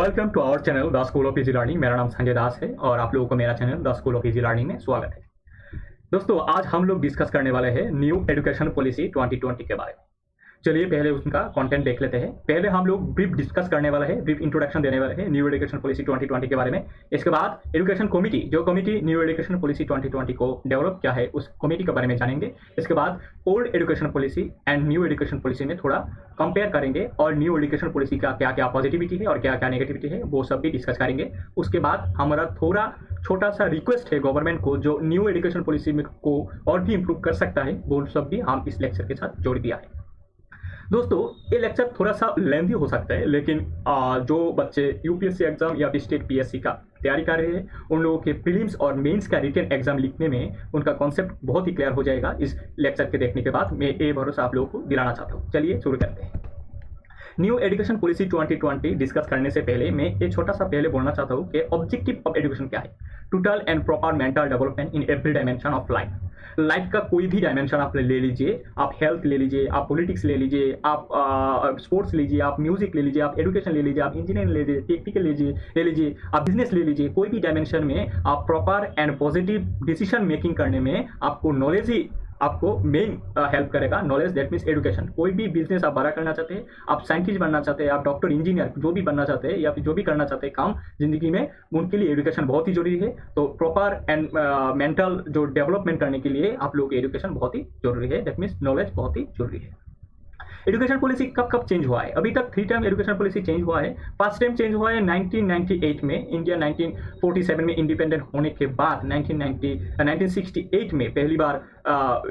Welcome to our channel the school of easy learning. मेरा नाम संजय दास है और आप लोगों को मेरा channel the school of easy learning में स्वागत है। दोस्तों, आज हम लोग डिस्कस करने वाले हैं न्यू एजुकेशन पॉलिसी 2020 के बारे में। चलिए पहले उसका कंटेंट देख लेते हैं। पहले हम लोग ब्रीफ डिस्कस करने वाले हैं, ब्रीफ इंट्रोडक्शन देने वाले हैं न्यू एजुकेशन पॉलिसी 2020 के बारे में। इसके बाद एजुकेशन कमेटी, जो कमेटी न्यू एजुकेशन पॉलिसी 2020 को डेवलप किया है, उस कमेटी के बारे में जानेंगे। इसके बाद old education policy and new education policy में थोड़ा कंपेयर करेंगे और न्यू एजुकेशन पॉलिसी का क्या क्या पॉजिटिविटी है और क्या क्या नेगेटिविटी है वो सब भी डिस्कस करेंगे। उसके बाद हमारा थोड़ा छोटा सा रिक्वेस्ट है गवर्नमेंट को, जो न्यू एजुकेशन पॉलिसी में को और भी इम्प्रूव कर सकता है, वो सब भी हम इस लेक्चर के साथ जोड़ दिया है। दोस्तों, ये लेक्चर थोड़ा सा लेंथी हो सकता है, लेकिन जो बच्चे यूपीएससी एग्जाम या फिर स्टेट पीएससी का तैयारी कर रहे हैं, उन लोगों के प्रीलिम्स और मेंस का रिटन एग्जाम लिखने में उनका कॉन्सेप्ट बहुत ही क्लियर हो जाएगा। इस लेक्चर के देखने के बाद मैं ये भरोसा आप लोगों को दिलाना चाहता हूँ। चलिए शुरू करते हैं। न्यू एजुकेशन पॉलिसी 2020 डिस्कस करने से पहले मैं ये छोटा सा पहले बोलना चाहता हूँ कि ऑब्जेक्टिव ऑफ एजुकेशन क्या है। Total and proper mental development in every dimension of life का कोई भी डायमेंशन आप ले लीजिए, आप हेल्थ ले लीजिए, आप पॉलिटिक्स ले लीजिए, आप स्पोर्ट्स लीजिए, आप म्यूजिक ले लीजिए, आप एजुकेशन ले लीजिए, आप इंजीनियरिंग ले लीजिए, टेक्निकल ले लीजिए, आप बिजनेस ले लीजिए। कोई भी डायमेंशन में आप proper and positive decision making करने में आपको नॉलेज ही आपको मेन हेल्प करेगा। Knowledge that means education. कोई भी बिजनेस आप बड़ा करना चाहते हैं, आप साइंटिस्ट बनना चाहते हैं, आप डॉक्टर, इंजीनियर जो भी बनना चाहते हैं या फिर जो भी करना चाहते हैं काम जिंदगी में, उनके लिए एजुकेशन बहुत ही जरूरी है। तो प्रॉपर एंड मेंटल जो डेवलपमेंट करने के लिए आप लोग एजुकेशन बहुत ही जरूरी है। दैट मीन्स नॉलेज बहुत ही जरूरी है। एजुकेशन पॉलिसी कब कब चेंज हुआ है? अभी तक 3 टाइम एजुकेशन पॉलिसी चेंज हुआ है। फर्स्ट टाइम चेंज हुआ है 1998 में। इंडिया 1947 में इंडिपेंडेंट होने के बाद 1968 में पहली बार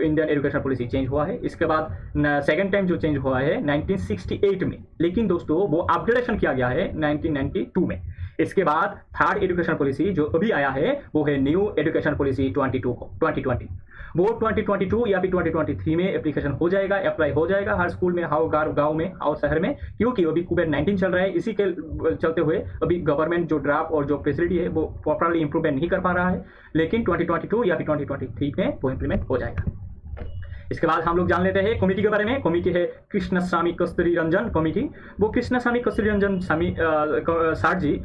इंडियन एजुकेशन पॉलिसी चेंज हुआ है। इसके बाद सेकेंड टाइम जो चेंज हुआ है 1968 में, लेकिन दोस्तों वो अपग्रेडेशन किया गया है 1992 में। इसके बाद थर्ड एजुकेशन पॉलिसी जो अभी आया है वो है न्यू एजुकेशन पॉलिसी 2020। वो 2022 या फिर 2023 में एप्लीकेशन हो जाएगा, अप्लाई हो जाएगा हर स्कूल में, हाउ गांव में, हाउ शहर में, क्योंकि अभी कोविड-19 चल रहा है। इसी के चलते हुए अभी गवर्नमेंट जो ड्राफ्ट और जो फैसिलिटी है वो प्रॉपरली इंप्रूवमेंट नहीं कर पा रहा है, लेकिन 2022 या फिर 2023 में वो इंप्लीमेंट हो जाएगा। इसके बाद हम लोग जान लेते हैं कमेटी के बारे में। कमेटी है कृष्णस्वामी कस्तूरी रंजन कमेटी। वो कृष्णस्वामी कस्तूरी रंजन सर जी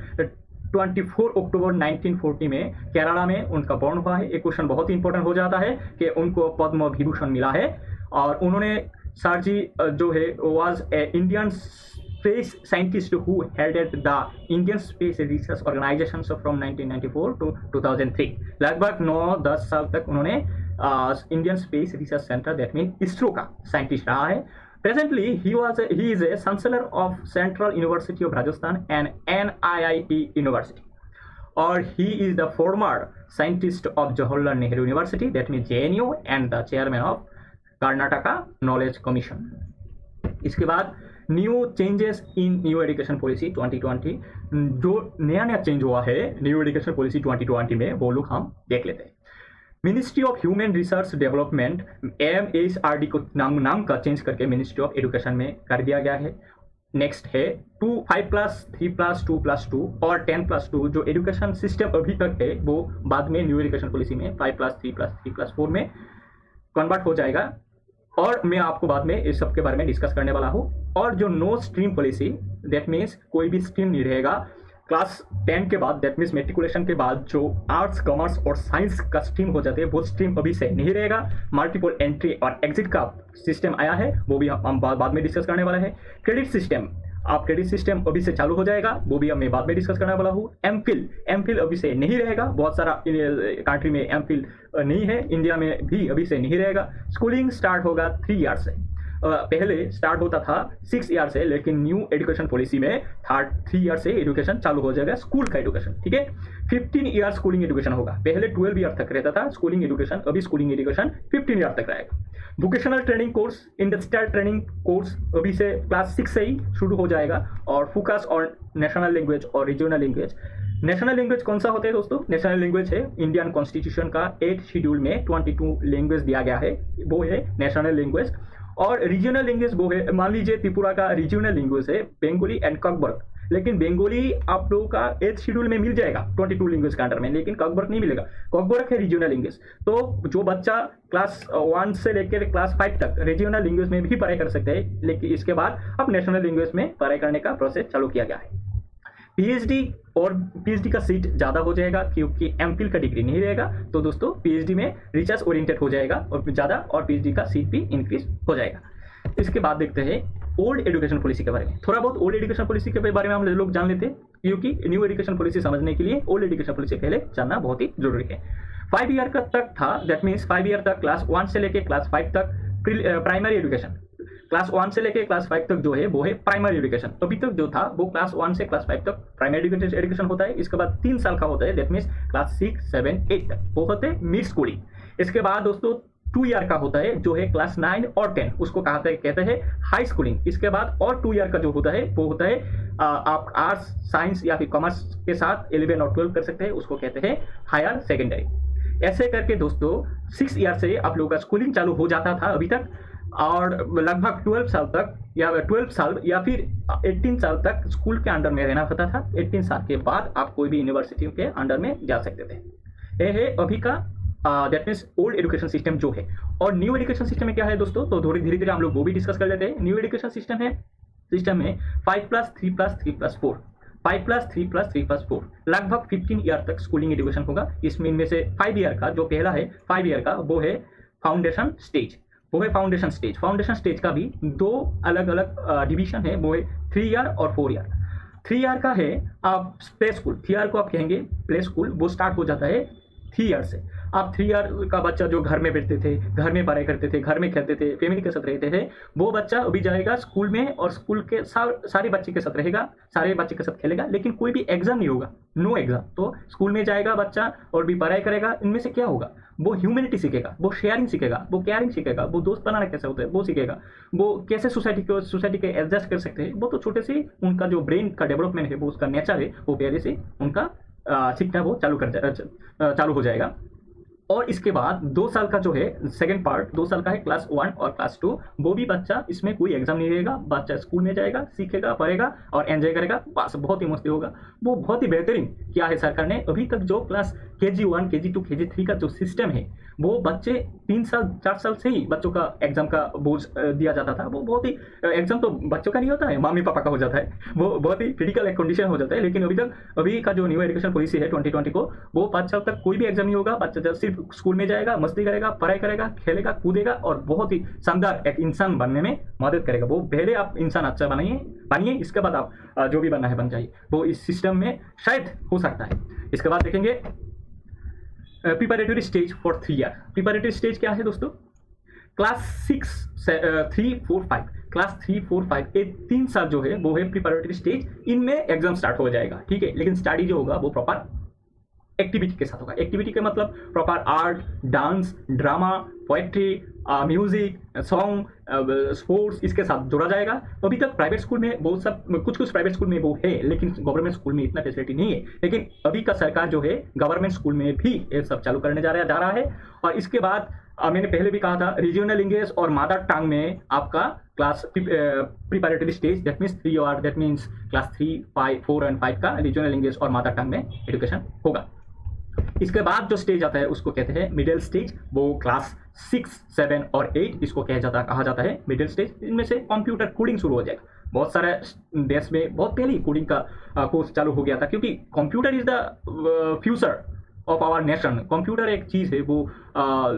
24 अक्टूबर 1940 में केरला में उनका बॉर्न हुआ है। एक क्वेश्चन बहुत ही इंपॉर्टेंट हो जाता है कि उनको पद्म विभूषण मिला है, और उन्होंने सर जी जो है was a Indian space scientist who headed the Indian Space Research Organisation from 1994 to 2003। लगभग 9-10 साल तक उन्होंने Indian Space Research Centre that mean ISRO का साइंटिस्ट रहा है। Presently, he is a chancellor of Central University of Rajasthan and NIIT University, or he is the former scientist of Jawaharlal Nehru University, that means JNU, and the chairman of Karnataka Knowledge Commission. इसके बाद new changes in new education policy 2020, जो नया change हुआ है new education policy 2020 में, वो लोग हम देख लेते हैं। Ministry of human research development MHRD को नाम का चेंज करके मिनिस्ट्री ऑफ एजुकेशन में कर दिया गया है। नेक्स्ट है 5+3+2+2 और 10+2 जो एजुकेशन सिस्टम अभी तक है वो बाद में न्यू एजुकेशन पॉलिसी में 5+3+3+4 में कन्वर्ट हो जाएगा, और मैं आपको बाद में इस सब के बारे में डिस्कस करने वाला हूँ। और जो no stream policy, that means कोई भी स्ट्रीम नहीं रहेगा क्लास 10 के बाद, दैट मीन्स मेट्रिकुलेशन के बाद जो आर्ट्स, कॉमर्स और साइंस का स्ट्रीम हो जाते हैं वो स्ट्रीम अभी से नहीं रहेगा। मल्टीपल एंट्री और एग्जिट का सिस्टम आया है, वो भी हम बाद में डिस्कस करने वाले हैं। क्रेडिट सिस्टम, आप क्रेडिट सिस्टम अभी से चालू हो जाएगा, वो भी मैं बाद में डिस्कस करने वाला हूँ। एमफिल अभी से नहीं रहेगा, बहुत सारा कंट्री में एमफिल नहीं है, इंडिया में भी अभी से नहीं रहेगा। स्कूलिंग स्टार्ट होगा 3 ईयर से, पहले स्टार्ट होता था 6 ईयर से, लेकिन न्यू एजुकेशन पॉलिसी में 3 ईयर से एजुकेशन चालू हो जाएगा, स्कूल का एजुकेशन, ठीक है। 15 ईयर स्कूलिंग एजुकेशन होगा, पहले 12 ईयर तक रहता था स्कूलिंग एजुकेशन, अभी स्कूलिंग एजुकेशन 15 ईयर तक रहेगा। Vocational training course, industrial training course अभी से क्लास 6 से ही शुरू हो जाएगा, और फोकस और नेशनल लैंग्वेज और रीजनल लैंग्वेज। नेशनल लैंग्वेज कौन सा होता है दोस्तों? नेशनल लैंग्वेज है इंडियन कॉन्स्टिट्यूशन का 8 शेड्यूल में 22 लैंग्वेज दिया गया है, वो है नेशनल लैंग्वेज। और रीजनल लैंग्वेज वो है, मान लीजिए त्रिपुरा का रीजनल लैंग्वेज है बेंगोली एंड ककबर्ग, लेकिन बेंगोली आप लोगों का 8th शेड्यूल में मिल जाएगा 22 लैंग्वेज के अंडर में, लेकिन ककबर्ग नहीं मिलेगा। ककबर्ग है रीजनल लैंग्वेज। तो जो बच्चा क्लास 1 से लेकर क्लास 5 तक रीजनल लैंग्वेज में भी पढ़ाई कर सकते हैं, लेकिन इसके बाद अब नेशनल लैंग्वेज में पढ़ाई करने का प्रोसेस चालू किया गया है। पीएचडी और पीएचडी का सीट ज़्यादा हो जाएगा क्योंकि एमफिल का डिग्री नहीं रहेगा, तो दोस्तों पीएचडी में रिसर्च ओरिएंटेड हो जाएगा और ज़्यादा, और पीएचडी का सीट भी इंक्रीज हो जाएगा। इसके बाद देखते हैं ओल्ड एजुकेशन पॉलिसी के बारे में। थोड़ा बहुत ओल्ड एजुकेशन पॉलिसी के बारे में हम लोग जान लेते हैं, क्योंकि न्यू एजुकेशन पॉलिसी समझने के लिए ओल्ड एजुकेशन पॉलिसी पहले जानना बहुत ही जरूरी है। 5 ईयर का तक था, दैट मीन्स 5 ईयर तक क्लास 1 से लेके क्लास 5 तक प्राइमरी एजुकेशन, क्लास 1 से लेके क्लास 5 तक जो है वो है प्राइमरी एजुकेशन। अभी तक जो था वो क्लास 1 से क्लास 5 तक प्राइमरी एजुकेशन होता है। इसके बाद 3 साल का होता है, दैट मीन्स क्लास 6, 7, 8 तक वो होते हैं मिड स्कूलिंग। इसके बाद दोस्तों 2 ईयर का होता है जो है क्लास 9 और 10, उसको कहते हैं हाई स्कूलिंग। इसके बाद और 2 ईयर का जो होता है वो होता है आप आर्ट्स, साइंस या फिर कॉमर्स के साथ 11 और 12 कर सकते हैं, उसको कहते हैं हायर सेकेंडरी। ऐसे करके दोस्तों 6 ईयर से आप लोगों का स्कूलिंग चालू हो जाता था अभी तक, और लगभग 12 साल तक या 12 साल या फिर 18 साल तक स्कूल के अंडर में रहना होता था। 18 साल के बाद आप कोई भी यूनिवर्सिटी के अंडर में जा सकते थे। यह है अभी का that means old education system जो है। और न्यू एजुकेशन सिस्टम में क्या है दोस्तों, तो थोड़ी धीरे धीरे हम लोग वो भी डिस्कस कर लेते हैं। न्यू एजुकेशन सिस्टम में 5+3+3+4, 5+3+3+4 लगभग 15 ईयर तक स्कूलिंग एजुकेशन होगा। इसमें इनमें से 5 ईयर का जो पहला है 5 ईयर का वो है फाउंडेशन स्टेज, वो है फाउंडेशन स्टेज। फाउंडेशन स्टेज का भी 2 अलग अलग डिवीजन है, वो है 3 ईयर और 4 ईयर। 3 ईयर का है आप प्ले स्कूल, 3 ईयर को आप कहेंगे प्ले स्कूल, वो स्टार्ट हो जाता है 3 ईयर से। आप 3 ईयर का बच्चा जो घर में बैठते थे, घर में पढ़ाई करते थे, घर में खेलते थे, फैमिली के साथ रहते थे, वो बच्चा अभी जाएगा स्कूल में और स्कूल के सारे बच्चे के साथ रहेगा, सारे बच्चे के साथ खेलेगा, लेकिन कोई भी एग्जाम नहीं होगा, नो एग्जाम। तो स्कूल में जाएगा बच्चा और भी पढ़ाई करेगा। इनमें से क्या होगा, वो ह्यूमैनिटी सीखेगा, वो शेयरिंग सीखेगा, वो केयरिंग सीखेगा, वो दोस्त बनाना कैसे होता है वो सीखेगा, वो कैसे सोसाइटी के एडजस्ट कर सकते हैं, वो तो छोटे से उनका जो ब्रेन का डेवलपमेंट है, वो उसका नेचर है, वो पहले से उनका सीखना वो चालू हो जाएगा। और इसके बाद 2 साल का जो है सेकंड पार्ट, 2 साल का है क्लास 1 और क्लास 2, वो भी बच्चा, इसमें कोई एग्जाम नहीं रहेगा, बच्चा स्कूल में जाएगा, सीखेगा, पढ़ेगा और एंजॉय करेगा, बस बहुत ही मस्ती होगा। वो बहुत ही बेहतरीन किया है सरकार ने। अभी तक जो क्लास KG1, KG2, KG3 का जो सिस्टम है, वो बच्चे 3 साल 4 साल से ही बच्चों का एग्जाम का बोझ दिया जाता था। वो बहुत ही, एग्जाम तो बच्चों का नहीं होता है, मम्मी पापा का हो जाता है, वो बहुत ही क्रिटिकल एक कंडीशन हो जाता है। लेकिन अभी का जो न्यू एजुकेशन पॉलिसी है 2020 को, वो 5 साल तक कोई भी एग्जाम नहीं होगा, बच्चा सिर्फ स्कूल में जाएगा, मस्ती करेगा, पढ़ाई करेगा, खेलेगा, कूदेगा और बहुत ही शानदार एक इंसान बनने में मदद करेगा। वो पहले आप इंसान अच्छा बनिए, इसके बाद आप जो भी बनना है बन जाइए। वो इस सिस्टम में शायद हो सकता है। इसके बाद देखेंगे preparatory stage for 3 year. Preparatory stage क्या है दोस्तों, क्लास 6, 3, 4, 5, क्लास 3, 4, 5 ये 3 साल जो है वो है प्रिपरेटरी स्टेज। इनमें एग्जाम स्टार्ट हो जाएगा, ठीक है, लेकिन स्टडी जो होगा वो प्रॉपर एक्टिविटी के साथ होगा। एक्टिविटी के मतलब proper art, dance, drama, poetry, music, song, sports, इसके साथ जोड़ा जाएगा। अभी तक प्राइवेट स्कूल में बहुत सब कुछ प्राइवेट स्कूल में वो है, लेकिन गवर्नमेंट स्कूल में इतना फैसिलिटी नहीं है। लेकिन अभी का सरकार जो है गवर्नमेंट स्कूल में भी ये सब चालू करने जा रहा है। और इसके बाद मैंने पहले भी कहा था, रीजनल इंग्लिश और मदर टंग में आपका class preparatory stage, that means 3 year, that means class 3, 5, 4 and 5 का रीजनल इंग्लिश और मदर टंग में एजुकेशन होगा। इसके बाद जो स्टेज आता है उसको कहते हैं मिडिल स्टेज, वो क्लास 6, 7 और 8 इसको कहा जाता है मिडिल स्टेज। इनमें से कंप्यूटर कोडिंग शुरू हो जाएगा। बहुत सारे देश में बहुत पहले ही कोडिंग का कोर्स चालू हो गया था, क्योंकि computer is the future of our nation. Computer एक चीज़ है वो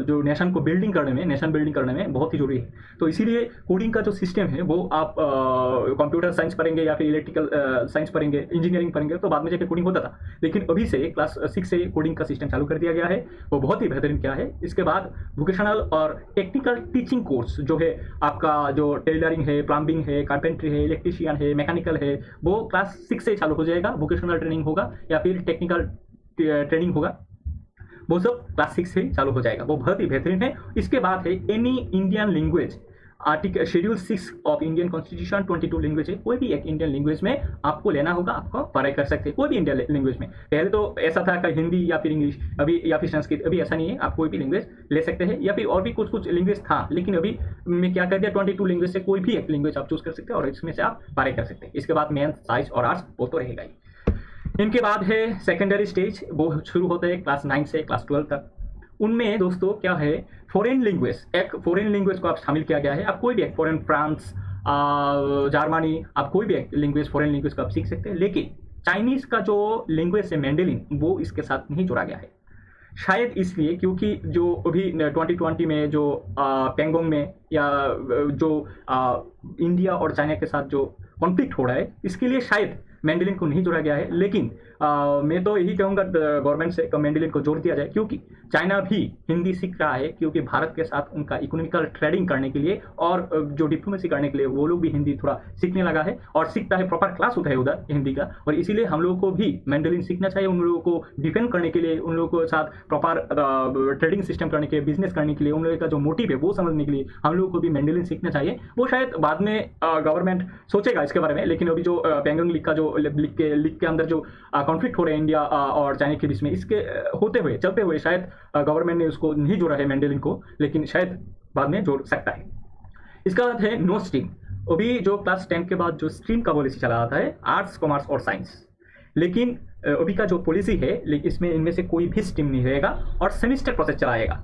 जो नेशन को बिल्डिंग करने में बहुत ही जरूरी है। तो इसीलिए कोडिंग का जो सिस्टम है वो आप कंप्यूटर साइंस पढ़ेंगे या फिर इलेक्ट्रिकल साइंस पढ़ेंगे, इंजीनियरिंग पढ़ेंगे, तो बाद में जाके कोडिंग होता था। लेकिन अभी से क्लास 6 से कोडिंग का सिस्टम चालू कर दिया गया है, वो बहुत ही बेहतरीन क्या है। इसके बाद वोकेशनल और टेक्निकल टीचिंग कोर्स जो है आपका, जो टेलरिंग है, प्लम्बिंग है, कारपेंट्री है, इलेक्ट्रीशियन है, मैकेनिकल है, वो क्लास 6 से चालू हो जाएगा। वोकेशनल ट्रेनिंग होगा या फिर टेक्निकल ट्रेनिंग होगा, वो सब क्लास 6 से चालू हो जाएगा। वो बहुत ही बेहतरीन है। इसके बाद है any Indian language, article schedule 6 of Indian constitution 22 language है, कोई भी एक इंडियन लैंग्वेज में आपको लेना होगा, आपको पढ़ाई कर सकते हैं कोई भी इंडियन लैंग्वेज में। पहले तो ऐसा था कि हिंदी या फिर इंग्लिश, अभी या फिर संस्कृत, अभी ऐसा नहीं है, आप कोई भी लैंग्वेज ले सकते हैं। या फिर और भी कुछ लैंग्वेज था, लेकिन अभी मैं क्या कर दिया, 22 लैंग्वेज से कोई भी एक लैंग्वेज आप चूज कर सकते हैं और इसमें से आप पढ़ाई कर सकते हैं। इसके बाद मैथ, साइंस और आर्ट्स वो तो रहेगा ही। इनके बाद है सेकेंडरी स्टेज, वो शुरू होते हैं क्लास 9 से क्लास 12 तक। उनमें दोस्तों क्या है, फॉरेन लैंग्वेज, एक फॉरेन लैंग्वेज को आप शामिल किया गया है। आप कोई भी फॉरेन, फ्रांस, जर्मनी, आप कोई भी एक लैंग्वेज, फॉरेन लैंग्वेज को आप सीख सकते हैं। लेकिन चाइनीज़ का जो लैंग्वेज है मैंडेलिन वो इसके साथ नहीं जोड़ा गया है। शायद इसलिए क्योंकि जो अभी 2020 में जो पेंगोंग में या जो इंडिया और चाइना के साथ जो कॉन्फ्लिक्ट हो रहा है इसके लिए शायद मैंडेलिन को नहीं जोड़ा गया है। लेकिन मैं तो यही कहूँगा गवर्नमेंट से मैंडेलिन को जोड़ दिया जाए, क्योंकि चाइना भी हिंदी सीख रहा है, क्योंकि भारत के साथ उनका इकोनॉमिकल ट्रेडिंग करने के लिए और जो डिप्लोमेसी करने के लिए वो लोग भी हिंदी थोड़ा सीखने लगा है और सीखता है, प्रॉपर क्लास होता है उधर हिंदी का। और इसीलिए हम लोगों को भी मैंडेलिन सीखना चाहिए, उन लोगों को डिफेंड करने के लिए, उन लोगों के साथ प्रॉपर ट्रेडिंग सिस्टम करने के लिए, बिजनेस करने के लिए, उन लोगों का जो मोटिव है वो समझने के लिए हम लोगों को भी मैंडेलिन सीखना चाहिए। वो शायद बाद में गवर्नमेंट सोचेगा इसके बारे में, लेकिन अभी जो पेंगोंग लीग का जो लीग के अंदर जो कॉन्फ्लिक्ट हो रहे हैं इंडिया और चाइना के बीच में, इसके होते हुए चलते हुए शायद गवर्नमेंट ने उसको नहीं जोड़ा है मैंडेलिन को, लेकिन शायद बाद में जोड़ सकता है। इसका बाद है नो स्ट्रीम। अभी जो क्लास 10 के बाद जो स्ट्रीम का पॉलिसी चला आता है आर्ट्स, कॉमर्स और साइंस, लेकिन अभी का जो पॉलिसी है इसमें इनमें से कोई भी स्ट्रीम नहीं रहेगा और सेमिस्टर प्रोसेस चलाएगा।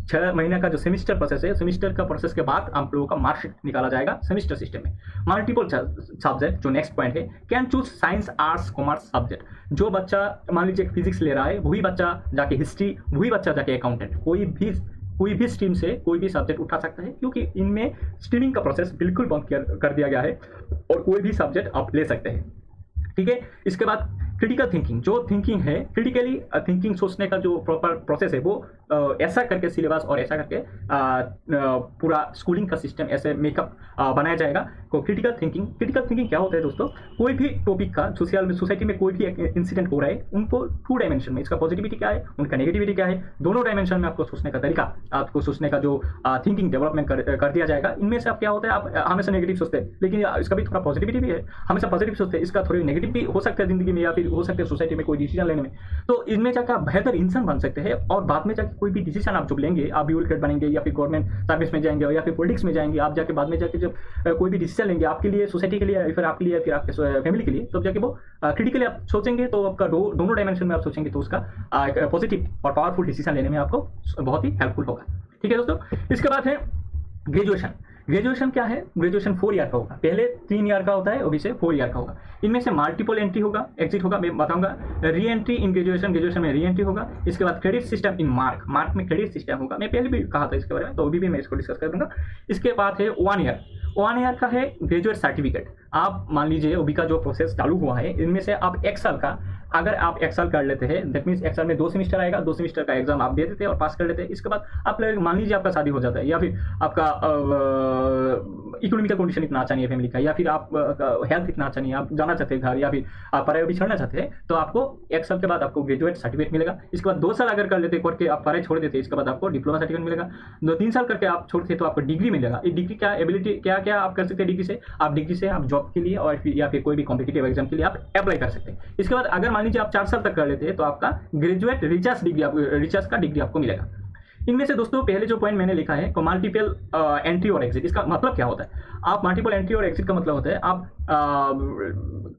6 महीना का जो सेमिस्टर प्रोसेस है, सेमिस्टर का प्रोसेस के बाद आप लोगों का मार्कशीट निकाला जाएगा सेमिस्टर सिस्टम में। मल्टीपल सब्जेक्ट जो नेक्स्ट पॉइंट है, can choose science, arts, commerce subject. जो बच्चा मान लीजिए फिजिक्स ले रहा है वही बच्चा जाके हिस्ट्री, वही बच्चा जाके अकाउंटेंट, कोई भी स्ट्रीम से कोई भी सब्जेक्ट उठा सकता है, क्योंकि इनमें स्ट्रीमिंग का प्रोसेस बिल्कुल बंद कर दिया गया है और कोई भी सब्जेक्ट आप ले सकते हैं। ठीक है। इसके बाद क्रिटिकल थिंकिंग, जो थिंकिंग है क्रिटिकली थिंकिंग, सोचने का जो प्रॉपर प्रोसेस है वो ऐसा करके सिलेबस और ऐसा करके पूरा स्कूलिंग का सिस्टम ऐसे मेकअप बनाया जाएगा। तो क्रिटिकल थिंकिंग क्या होता है दोस्तों, कोई भी टॉपिक का सोसाइटी में कोई भी इंसिडेंट हो रहा है उनको 2 डायमेंशन में, इसका पॉजिटिविटी क्या है, उनका नेगेटिविटी क्या है, दोनों डायमेंशन में आपको सोचने का तरीका, आपको सोचने का जो थिंकिंग डेवलपमेंट कर दिया जाएगा। इनमें से आप क्या होता है, आप हमेशा नेगेटिव सोचते हैं, लेकिन इसका भी थोड़ा पॉजिटिविटी भी है। हमेशा पॉजिटिव सोचते हैं, इसका थोड़ी नेगेटिव भी हो सकता है जिंदगी में, या फिर हो सकते हैं सोसाइटी में कोई डिसीजन लेने में। तो इनमें जाकर आप बेहतर इंसान बन सकते हैं और बाद में जाकर कोई भी डिसीजन आप जब लेंगे, आप ब्यूरोक्रेट बनेंगे या फिर गवर्नमेंट सर्विस में जाएंगे या फिर पॉलिटिक्स में जाएंगे, आप जाके बाद में जाके जब कोई भी डिसीजन लेंगे आपके लिए, सोसाइटी के लिए, फिर आपके लिए, फिर आपके फैमिली के लिए, तब जाके वो क्रिटिकली आप सोचेंगे, तो आपका दोनों डायमेंशन में आप सोचेंगे तो उसका पॉजिटिव और पावरफुल डिसीजन लेने में आपको बहुत ही हेल्पफुल होगा। ठीक है दोस्तों। इसके बाद है ग्रेजुएशन क्या है, ग्रेजुएशन 4 ईयर का होगा, पहले 3 ईयर का होता है, अभी से 4 ईयर का होगा। इनमें से मल्टीपल एंट्री होगा, एग्जिट होगा, मैं बताऊंगा। री एंट्री इन ग्रेजुएशन में री एंट्री होगा। इसके बाद क्रेडिट सिस्टम इन मार्क में क्रेडिट सिस्टम होगा, मैं पहले भी कहा था इसके बारे में, तो अभी भी मैं इसको डिस्कस कर दूंगा। इसके बाद है 1 ईयर का है ग्रेजुएट सर्टिफिकेट। आप मान लीजिए अभी का जो प्रोसेस चालू हुआ है, इनमें से आप एक साल का, अगर आप एक साल कर लेते हैं, दैट मीन्स एक साल में 2 सेमिस्टर आएगा, 2 सेमिस्टर का एग्जाम आप दे देते हैं और पास कर लेते हैं। इसके बाद आप मान लीजिए आपका शादी हो जाता है, या फिर आपका इकोनॉमिकल कंडीशन इतना अच्छा नहीं है फैमिली का, या फिर आप हेल्थ इतना अच्छा नहीं है, आप जाना चाहते हैं घर, या फिर आप पढ़ाई भी छोड़ना चाहते हैं, तो आपको एक साल के बाद आपको ग्रेजुएट सर्टिफिकेट मिलेगा। इसके बाद 2 साल अगर कर लेते करके आप पढ़ाई छोड़ देते, इसके बाद आपको डिप्लोमा सर्टिफिकेट मिलेगा। 2-3 साल करके आप छोड़ते तो आपको डिग्री मिलेगा। ये डिग्री क्या एबिलिटी क्या आप कर सकते हैं, डिग्री से आप जॉब के लिए और या फिर कोई भी कॉम्पिटिटिव एग्जाम के लिए आप अप्लाई कर सकते हैं। इसके बाद अगर मान लीजिए आप 4 साल तक कर लेते हैं तो आपका ग्रेजुएट रिसर्च का डिग्री आपको मिलेगा। इनमें से दोस्तों पहले जो पॉइंट मैंने लिखा है मल्टीपल एंट्री और एग्जिट, इसका मतलब क्या होता है, आप मल्टीपल एंट्री और एग्जिट का मतलब होता है आप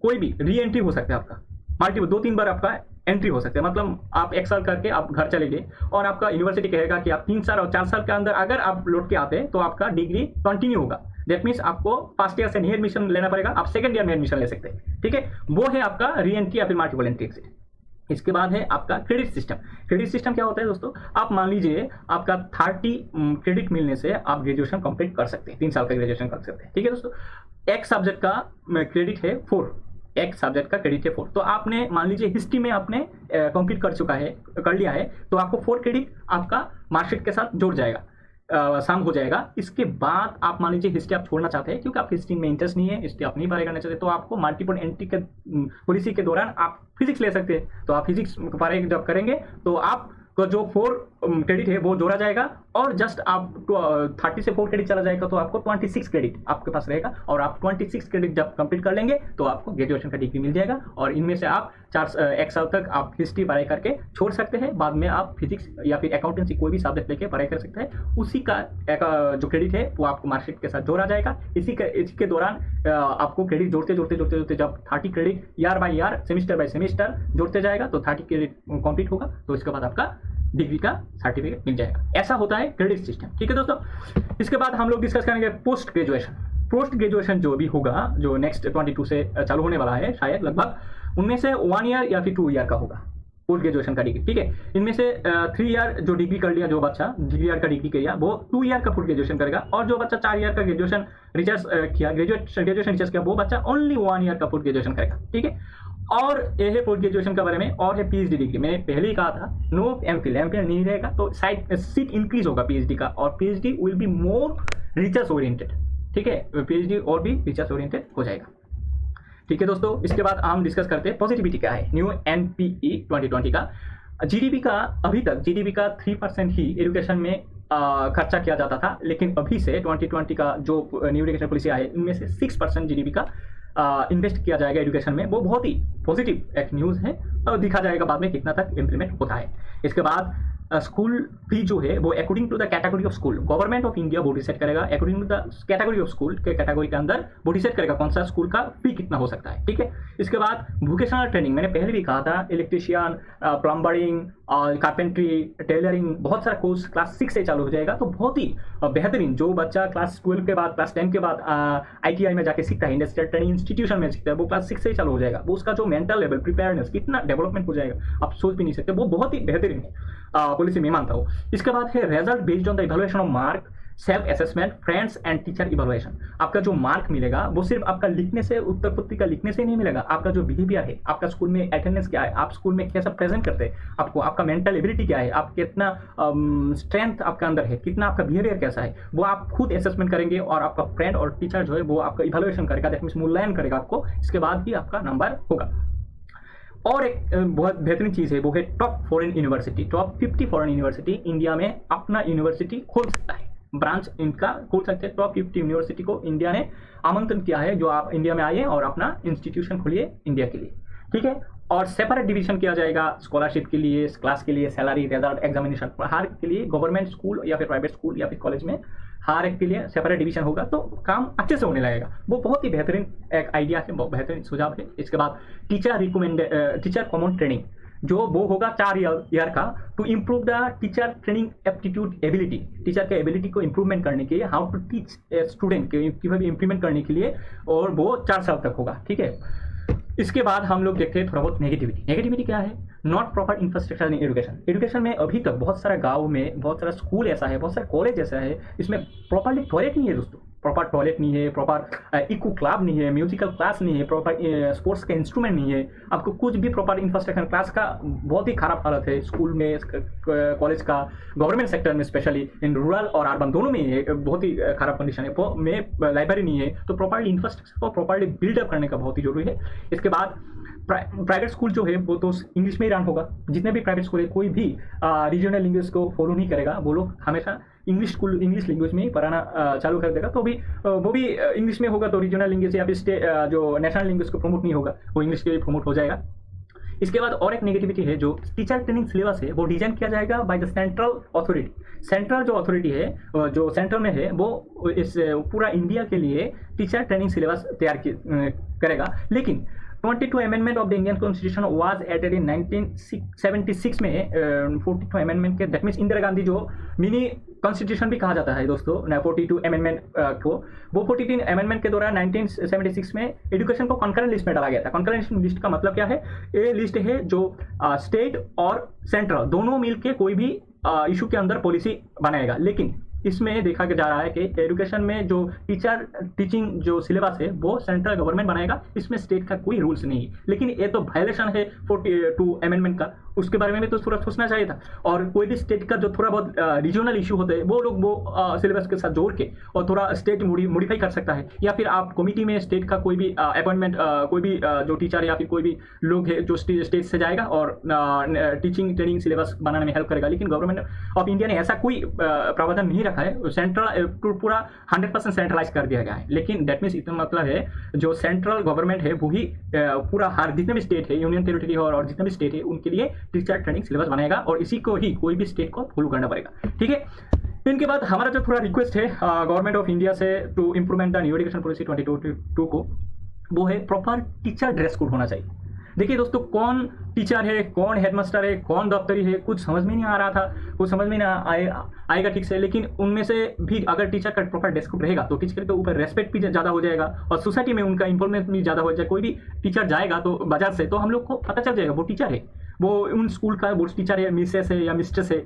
कोई भी री एंट्री हो सकता है आपका, मल्टीपल 2-3 बार आपका एंट्री हो सकता है। मतलब आप 1 साल करके आप घर चले गए और आपका यूनिवर्सिटी कहेगा कि आप 3 साल और 4 साल के अंदर अगर आप लौट के आते हैं तो आपका डिग्री कंटिन्यू होगा। दैट मीन्स आपको फर्स्ट ईयर से नहीं एडमिशन लेना पड़ेगा, आप सेकंड ईयर में एडमिशन ले सकते हैं। ठीक है, वो है आपका री एंट्री या फिर मल्टीपल एंट्री एग्जिट। इसके बाद है आपका क्रेडिट सिस्टम। क्रेडिट सिस्टम क्या होता है दोस्तों, आप मान लीजिए आपका 30 क्रेडिट मिलने से आप ग्रेजुएशन कंप्लीट कर सकते हैं, 3 साल का ग्रेजुएशन कर सकते हैं। ठीक है दोस्तों, एक सब्जेक्ट का क्रेडिट है 4, एक सब्जेक्ट का क्रेडिट है 4, तो आपने मान लीजिए हिस्ट्री में आपने कंप्लीट कर लिया है, तो आपको 4 क्रेडिट आपका मार्कशीट के साथ जोड़ जाएगा, शाम हो जाएगा। इसके बाद आप मान लीजिए हिस्ट्री आप छोड़ना चाहते हैं क्योंकि आप हिस्ट्री में इंटरेस्ट नहीं है, हिस्ट्री आप नहीं पढ़ाई करना चाहते, तो आपको मल्टीपल एंट्री के पॉलिसी के दौरान आप फिजिक्स ले सकते हैं। तो आप फिजिक्स पढ़ाई जब करेंगे तो आप को जो 4 क्रेडिट है वो जोड़ा जाएगा और जस्ट आप 30 से 4 क्रेडिट चला जाएगा तो आपको 26 क्रेडिट आपके पास रहेगा और आप 26 क्रेडिट जब कंप्लीट कर लेंगे तो आपको ग्रेजुएशन का डिग्री मिल जाएगा। और इनमें से आप 1 साल तक आप हिस्ट्री पढ़ाई करके छोड़ सकते हैं, बाद में आप फिजिक्स या फिर अकाउंटेंसी कोई भी सब्जेक्ट लेके पढ़ाई कर सकते हैं। उसी का जो क्रेडिट है वो आपको मार्कशीट के साथ जोड़ा जाएगा। इसी के दौरान आपको क्रेडिट जोड़ते जब 30 credit year by year, semester by semester जोड़ते जाएगा तो 30 क्रेडिट कंप्लीट होगा, तो इसके बाद आपका डिग्री का सर्टिफिकेट मिल जाएगा। ऐसा होता है क्रेडिट सिस्टम। ठीक है दोस्तों, इसके बाद हम लोग डिस्कस करेंगे पोस्ट ग्रेजुएशन जो भी होगा, जो नेक्स्ट 22 से चालू होने वाला है शायद लगभग, उनमें से 1 ईयर या फिर 2 ईयर का होगा पोस्ट ग्रेजुएशन का डिग्री, ठीक है। इनमें से 3 ईयर जो डिग्री कर लिया, जो बच्चा 3 ईयर का डिग्री किया वो 2 ईयर का पोस्ट ग्रेजुएशन करेगा, और जो बच्चा 4 ईयर का ग्रेजुएशन रिसर्च किया, ग्रेजुएशन रिसर्च किया, वो बच्चा ओनली 1 ईयर का पोस्ट ग्रेजुएशन करेगा, ठीक है। और ये है पोस्ट ग्रेजुएशन के बारे में। और है पीएचडी डिग्री, मैंने पहले ही कहा था नो एमफिल नहीं रहेगा, तो साइड सीट इंक्रीज होगा पीएचडी का, और PhD will be more research oriented, ठीक है। पीएचडी और भी रिसर्च ओरिएंटेड हो जाएगा, ठीक है दोस्तों। इसके बाद हम डिस्कस करते हैं पॉजिटिविटी क्या है न्यू एनपीई 2020 का। जीडीपी का अभी तक जीडीपी का 3% ही एजुकेशन में खर्चा किया जाता था, लेकिन अभी से 2020 का जो न्यू एजुकेशन पॉलिसी आए इनमें से 6% जीडीपी का इन्वेस्ट किया जाएगा एजुकेशन में। वो बहुत ही पॉजिटिव एक न्यूज़ है, और दिखा जाएगा बाद में कितना तक इम्प्लीमेंट होता है। इसके बाद स्कूल फी जो है वो according to the category of school government of India वो डिसाइड करेगा, according to the category of school के कैटेगरी के अंदर वो डिसाइड करेगा कौन सा स्कूल का फी कितना हो सकता है, ठीक है। इसके बाद वोकेशनल ट्रेनिंग, मैंने पहले भी कहा था इलेक्ट्रिशियन, प्लम्बरिंग और कारपेंट्री, टेलरिंग, बहुत सारा कोर्स क्लास 6 से चालू हो जाएगा। तो बहुत ही बेहतरीन, जो बच्चा क्लास 12 के बाद, क्लास 10 के बाद ITI में जाके सीखता है, इंडस्ट्रियल ट्रेनिंग इंस्टीट्यूशन में सीखता है, वो क्लास 6 से ही चालू हो जाएगा। वो उसका जो मेंटल लेवल प्रिपेयरनेस कितना डेवलपमेंट हो जाएगा आप सोच भी नहीं सकते, वो बहुत ही बेहतरीन है पॉलिसी में मानता हूँ। इसके बाद है result based on the evaluation of mark, self assessment, friends and teacher evaluation. आपका जो मार्क मिलेगा वो सिर्फ आपका लिखने से, उत्तर पुस्तिका लिखने से नहीं मिलेगा, आपका जो बिहेवियर है, आपका स्कूल में अटेंडेंस क्या है, आप स्कूल में कैसा प्रेजेंट करते हैं, आपको आपका मेंटल एबिलिटी क्या है, आप कितना स्ट्रेंथ आपका अंदर है, कितना आपका बिहेवियर कैसा है, वो आप खुद असेसमेंट करेंगे, और आपका फ्रेंड और टीचर जो है वो आपका इवैल्यूएशन करेगा, दैट मींस मूल्यांकन करेगा आपको। इसके बाद ही आपका नंबर होगा। और एक बहुत बेहतरीन चीज़ है वो है top foreign university, top 50 foreign university India में अपना यूनिवर्सिटी खोल सकता है, ब्रांच इनका खोल सकते हैं। टॉप 50 यूनिवर्सिटी को इंडिया ने आमंत्रण किया है, जो आप इंडिया में आइए और अपना इंस्टीट्यूशन खोलिए इंडिया के लिए, ठीक है। और सेपरेट डिवीजन किया जाएगा स्कॉलरशिप के लिए, क्लास के लिए, सैलरी, रिजल्ट, एग्जामिनेशन, हर के लिए गवर्नमेंट स्कूल या फिर प्राइवेट स्कूल या फिर कॉलेज में हर एक के लिए सेपरेट डिवीजन होगा, तो काम अच्छे से होने लगेगा। वो बहुत ही बेहतरीन एक आइडिया है, बहुत बेहतरीन सुझाव है। इसके बाद टीचर कॉमन ट्रेनिंग, जो वो होगा 4 ईयर का, to improve the teacher training aptitude ability, teacher के एबिलिटी को इम्प्रूवमेंट करने के लिए, how to teach a student के इम्प्लीमेंट करने के लिए, और वो 4 साल तक होगा, ठीक है। इसके बाद हम लोग देखते हैं थोड़ा बहुत नेगेटिविटी क्या है। Not proper infrastructure in education में अभी तक बहुत सारा गाँव में बहुत सारा स्कूल ऐसा है, बहुत सारा कॉलेज ऐसा है, इसमें प्रॉपरली टॉयलेट नहीं है दोस्तों, प्रॉपर टॉयलेट नहीं है, प्रॉपर इको क्लब नहीं है, म्यूजिकल क्लास नहीं है, प्रॉपर स्पोर्ट्स का इंस्ट्रूमेंट नहीं है, आपको कुछ भी प्रॉपर इंफ्रास्ट्रक्चर, क्लास का बहुत ही खराब हालत है स्कूल में, कॉलेज का, गवर्नमेंट सेक्टर में स्पेशली, इन रूरल और अर्बन दोनों में ये बहुत ही खराब कंडीशन है। वो में लाइब्रेरी नहीं है, तो प्रॉपरली इंफ्रास्ट्रक्चर को प्रॉपरली बिल्डअप करने का बहुत ही जरूरी है। इसके बाद प्राइवेट स्कूल जो है वो तो इंग्लिश में ही रन होगा, जितने भी प्राइवेट स्कूल है, कोई भी रीजनल लैंग्वेज को फॉलो नहीं करेगा, वो लोग हमेशा इंग्लिश लैंग्वेज में ही पढ़ाना चालू कर देगा, तो भी वो भी इंग्लिश में होगा, तो रीजनल लैंग्वेज या फिर जो नेशनल लैंग्वेज को प्रमोट नहीं होगा, वो इंग्लिश के लिए प्रमोट हो जाएगा। इसके बाद और एक नेगेटिविटी है, जो टीचर ट्रेनिंग सिलेबस है वो डिजाइन किया जाएगा by the central authority. Central जो अथॉरिटी है, जो सेंट्रल में है, वो इस पूरा इंडिया के लिए टीचर ट्रेनिंग सिलेबस तैयार करेगा। लेकिन 22 amendment of the Indian constitution was added in 1976 में 42 अमेंडमेंट के, दैट मीन्स इंदिरा गांधी जो मिनी कॉन्स्टिट्यूशन भी कहा जाता है दोस्तों 42 अमेंडमेंट को, वो 42 अमेंडमेंट के दौरान 1976 में एजुकेशन को कॉन्करेंट लिस्ट में डाला गया था। कॉन्करेंट लिस्ट का मतलब क्या है? ये लिस्ट है जो स्टेट और सेंट्रल दोनों मिलकर कोई भी इशू के अंदर पॉलिसी बनाएगा, लेकिन इसमें देखा जा रहा है कि एजुकेशन में जो टीचिंग जो सिलेबस है वो सेंट्रल गवर्नमेंट बनाएगा, इसमें स्टेट का कोई रूल्स नहीं। लेकिन ये तो वायलेशन है 42 अमेंडमेंट का, उसके बारे में भी तो थोड़ा सोचना चाहिए था। और कोई भी स्टेट का जो थोड़ा बहुत रीजनल इशू होते हैं वो लोग वो सिलेबस के साथ जोड़ के और थोड़ा स्टेट मॉडिफाई कर सकता है, या फिर आप कमिटी में स्टेट का कोई भी अपॉइंटमेंट, कोई भी जो टीचर या फिर कोई भी लोग है जो स्टेट से जाएगा और टीचिंग ट्रेनिंग सिलेबस बनाने में हेल्प करेगा। लेकिन गवर्नमेंट ऑफ इंडिया ने ऐसा कोई प्रावधान नहीं रखा है, सेंट्रल पूरा 100% सेंट्रलाइज कर दिया गया है। लेकिन दैट मीन्स इतना मतलब है जो सेंट्रल गवर्नमेंट है वही पूरा हर जितने भी स्टेट है, यूनियन टेरिटरी और जितने भी स्टेट है उनके लिए टीचर ट्रेनिंग सिलेबस बनाएगा, और इसी को ही कोई भी स्टेट को फॉलो करना पड़ेगा, ठीक है। इनके बाद हमारा जो थोड़ा रिक्वेस्ट है गवर्नमेंट ऑफ इंडिया से to improvement the new education policy 2022 को, वो है प्रॉपर टीचर ड्रेस कोड होना चाहिए। देखिए दोस्तों, कौन टीचर है, कौन हेडमास्टर है, कौन दफ्तरी है, कुछ समझ में नहीं आ रहा था, कुछ समझ में नहीं आएगा ठीक से। लेकिन उनमें से भी अगर टीचर का प्रॉपर डेस्क रहेगा तो टीचर के ऊपर रेस्पेक्ट भी ज़्यादा हो जाएगा और सोसाइटी में उनका इंवॉल्वमेंट भी ज़्यादा हो जाएगा। कोई भी टीचर जाएगा तो बाजार से, तो हम लोग को पता चल जाएगा वो टीचर है, वो उन स्कूल का वो टीचर है, मिसेस है या मिस्ट्रेस है,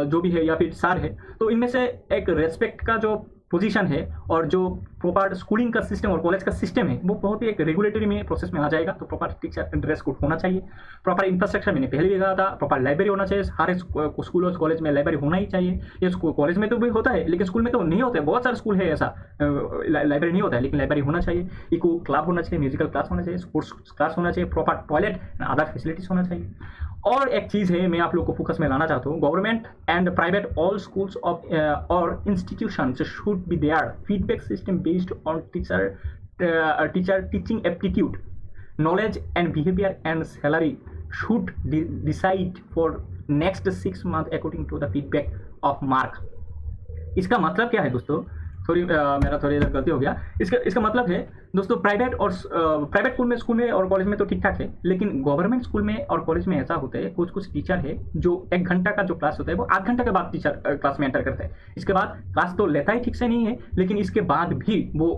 जो भी है, या फिर सर है। तो इनमें से एक रेस्पेक्ट का जो पोजीशन है और जो प्रॉपर स्कूलिंग का सिस्टम और कॉलेज का सिस्टम है वो बहुत ही एक रेगुलेटरी में प्रोसेस में आ जाएगा। तो प्रॉपर टीचर ड्रेस कोड होना चाहिए, प्रॉपर इंफ्रास्ट्रक्चर मैंने पहले भी कहा था, प्रॉपर लाइब्रेरी होना चाहिए। हर स्कूल और कॉलेज में लाइब्रेरी होना ही चाहिए। ये कॉलेज में तो भी होता है लेकिन स्कूल में तो नहीं होता है। बहुत सारे स्कूल है ऐसा लाइब्रेरी नहीं होता है, लेकिन लाइब्रेरी होना चाहिए। इको क्लब होना चाहिए, म्यूजिकल क्लास होना चाहिए, स्पोर्ट्स क्लास होना चाहिए, proper toilet and other facilities होना चाहिए। और एक चीज़ है मैं आप लोग को फोकस में लाना चाहता हूँ, government and private all schools of और institutions should be there feedback system based on teacher teaching aptitude, knowledge and behaviour and salary should decide for next 6 month according to the feedback of mark. इसका मतलब क्या है दोस्तों? Sorry, मेरा थोड़ी इधर गलती हो गया। इसका मतलब है दोस्तों, प्राइवेट स्कूल में और कॉलेज में तो ठीक ठाक है, लेकिन गवर्नमेंट स्कूल में और कॉलेज में ऐसा होता है, कुछ टीचर है जो 1 घंटा का जो क्लास होता है वो 8 घंटे के बाद टीचर क्लास में एंटर करता है। इसके बाद क्लास तो लेता ही ठीक से नहीं है, लेकिन इसके बाद भी वो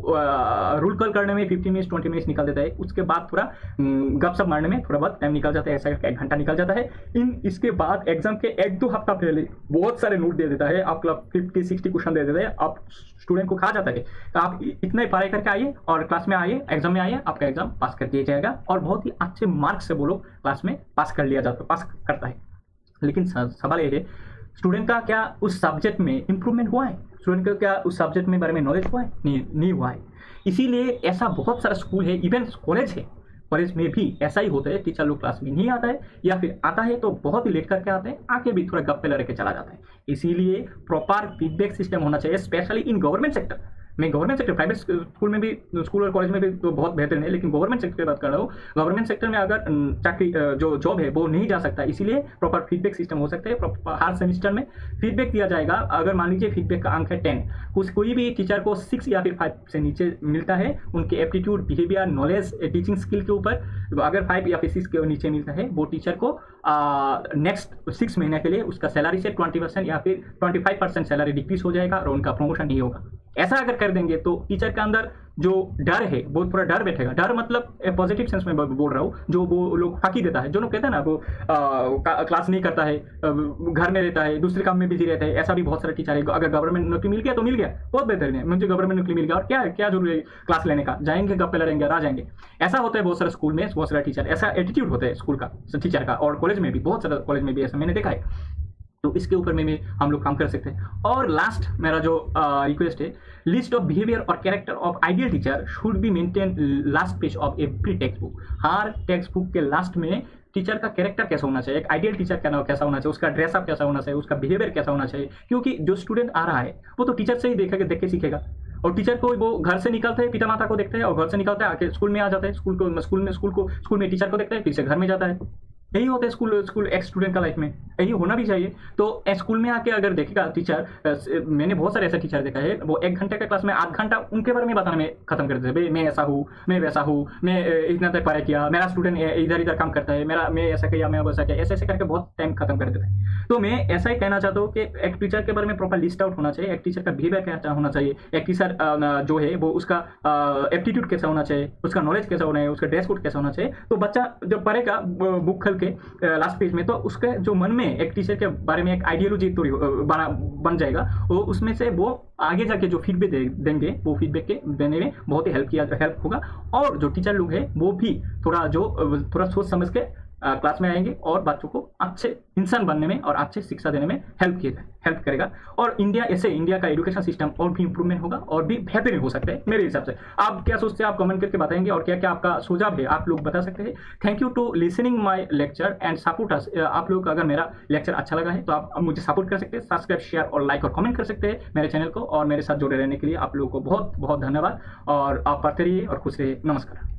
रूल कॉल करने में 15 मिनट्स 20 मिनट्स निकल देता है। उसके बाद थोड़ा गपशप मारने में थोड़ा बहुत टाइम निकल जाता है, ऐसा 1 घंटा निकल जाता है। इसके बाद एग्जाम के 1-2 हफ्ता पहले बहुत सारे नोट दे देता है, आपका 50-60 क्वेश्चन दे देता है। आप स्टूडेंट को कहा जाता है तो आप इतना ही पढ़ाई करके आइए और क्लास में आइए, एग्जाम में आइए, आपका एग्जाम पास कर दिया जाएगा और बहुत ही अच्छे मार्क्स से वो लोग क्लास में पास करता है। लेकिन सवाल ये है, स्टूडेंट का क्या उस सब्जेक्ट में इंप्रूवमेंट हुआ है? स्टूडेंट का क्या उस सब्जेक्ट में बारे में नॉलेज हुआ है? नहीं हुआ है। इसीलिए ऐसा बहुत सारा स्कूल है, इवन कॉलेज है, कॉलेज में भी ऐसा ही होता है। टीचर लोग क्लास में नहीं आता है या फिर आता है तो बहुत ही लेट करके आते हैं, आके भी थोड़ा गप्पे लड़ के चला जाता है। इसीलिए प्रॉपर फीडबैक सिस्टम होना चाहिए, स्पेशली इन गवर्नमेंट सेक्टर। मैं गवर्नमेंट सेक्टर, प्राइवेट स्कूल में भी, स्कूल और कॉलेज में भी तो बहुत बेहतर है, लेकिन गवर्नमेंट सेक्टर की बात कर रहा हूँ। गवर्नमेंट सेक्टर में अगर चाकरी जो जॉब है वो नहीं जा सकता, इसीलिए प्रॉपर फीडबैक सिस्टम हो सकता है। हर सेमेस्टर में फीडबैक दिया जाएगा। अगर मान लीजिए फीडबैक का अंक है 10, कोई भी टीचर को 6 या फिर 5 से नीचे मिलता है, उनके aptitude, behaviour, knowledge, teaching skill के ऊपर अगर 5 या फिर 6 के नीचे मिलता है, वो टीचर को नेक्स्ट 6 महीने के लिए उसका सैलरी से 20% या फिर 25% सैलरी डिक्रीज हो जाएगा और उनका प्रमोशन नहीं होगा। ऐसा अगर कर देंगे तो टीचर के अंदर जो डर है वो पूरा डर बैठेगा। डर मतलब पॉजिटिव सेंस में बोल रहा हूँ, जो वो लोग फाकी देता है, जो लोग कहते हैं ना वो क्लास नहीं करता है, घर में रहता है, दूसरे काम में बिजी रहता है, ऐसा भी बहुत सारे टीचर है। अगर गवर्नमेंट नौकरी मिल गया तो मिल गया, बहुत बेहतर है, मुझे गवर्नमेंट नौकरी मिल गया और क्या जरूरी है क्लास लेने का, जाएंगे गप्पे लड़ेंगे आ जाएंगे। ऐसा होता है बहुत सारे स्कूल में, बहुत सारे टीचर, ऐसा एटीट्यूड होता है स्कूल का, टीचर का। और कॉलेज में भी, बहुत सारे कॉलेज में भी ऐसा मैंने देखा है। तो इसके ऊपर में भी हम लोग काम कर सकते हैं। और लास्ट मेरा जो रिक्वेस्ट है, लिस्ट ऑफ बिहेवियर और character of ideal teacher should be maintain last page of every text book. Her text book के लास्ट में टीचर का कैरेक्टर कैसा होना चाहिए, एक आइडियल टीचर कैसा होना चाहिए, उसका ड्रेसअप कैसा होना चाहिए, उसका बिहेवियर कैसा होना चाहिए। क्योंकि जो स्टूडेंट आ रहा है वो तो टीचर से ही देख के सीखेगा। और टीचर को वो घर से निकलता है, पिता माता को देखता है, और घर से निकलता है आके स्कूल में आ जाता है, स्कूल में टीचर को देखता है, फिर से घर में जाता है। यही होता है स्कूल एक स्टूडेंट का लाइफ में, यही होना भी चाहिए। तो स्कूल में आके अगर देखेगा टीचर, मैंने बहुत सारे ऐसे टीचर देखा है, वो 1 घंटे के क्लास में 8 घंटा उनके बारे में बताने में खत्म कर देते हैं। मैं ऐसा हूँ, मैं वैसा हूँ, मैं इतना तक पढ़ाई किया, मेरा स्टूडेंट इधर काम करता है, मैं ऐसा किया, मैं वैसा किया, ऐसे करके बहुत टाइम खत्म कर देता है। तो मैं ऐसा ही कहना चाहता हूँ कि एक टीचर के बारे में प्रॉपर लिस्ट आउट होना चाहिए, एक टीचर का बिहेवियर कैसा होना चाहिए, एक टीचर जो है वो उसका एप्टीट्यूड कैसा होना चाहिए, उसका नॉलेज कैसा होना है, उसका ड्रेस कोड कैसा होना चाहिए। तो बच्चा जब पढ़ेगा बुक खोल के लास्ट पेज में, तो उसके जो मन में एक टीचर के बारे में एक आइडियोलॉजी बन जाएगा। वो उसमें से वो आगे जाके जो फीडबैक देंगे, वो फीडबैक के देने में बहुत ही हेल्प होगा। और जो टीचर लोग हैं वो भी थोड़ा सोच समझ के क्लास में आएंगे और बच्चों को अच्छे इंसान बनने में और अच्छे शिक्षा देने में हेल्प करेगा। और इंडिया का एजुकेशन सिस्टम और भी इंप्रूवमेंट होगा और भी बेहतरीन हो सकता है मेरे हिसाब से। आप क्या सोचते हैं, आप कमेंट करके बताएंगे, और क्या क्या आपका सुझाव है आप लोग बता सकते हैं। Thank you to listening my lecture and support us. आप लोग अगर मेरा लेक्चर अच्छा लगा है तो आप मुझे सपोर्ट कर सकते हैं, सब्सक्राइब, शेयर और लाइक और कमेंट कर सकते हैं मेरे चैनल को। और मेरे साथ जुड़े रहने के लिए आप लोगों को बहुत बहुत धन्यवाद। और आप पढ़ते रहिए और खुश रहिए। नमस्कार।